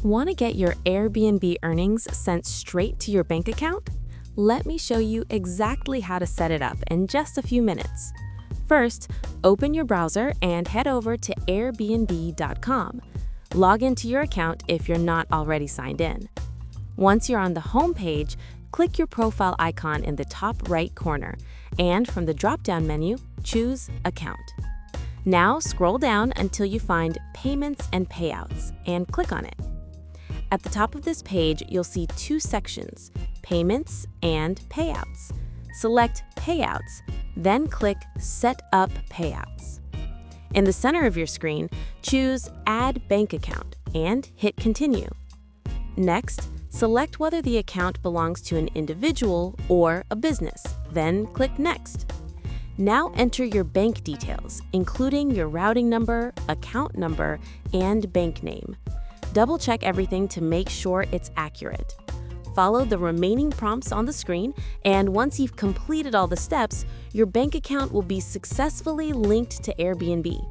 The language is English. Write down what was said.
Want to get your Airbnb earnings sent straight to your bank account? Let me show you exactly how to set it up in just a few minutes. First, open your browser and head over to airbnb.com. Log into your account if you're not already signed in. Once you're on the home page, click your profile icon in the top right corner, and from the drop-down menu, choose Account. Now scroll down until you find Payments and Payouts and click on it. At the top of this page, you'll see two sections, Payments and Payouts. Select Payouts, then click Set Up Payouts. In the center of your screen, choose Add Bank Account and hit Continue. Next, select whether the account belongs to an individual or a business, then click Next. Now enter your bank details, including your routing number, account number, and bank name. Double-check everything to make sure it's accurate. Follow the remaining prompts on the screen, and once you've completed all the steps, your bank account will be successfully linked to Airbnb.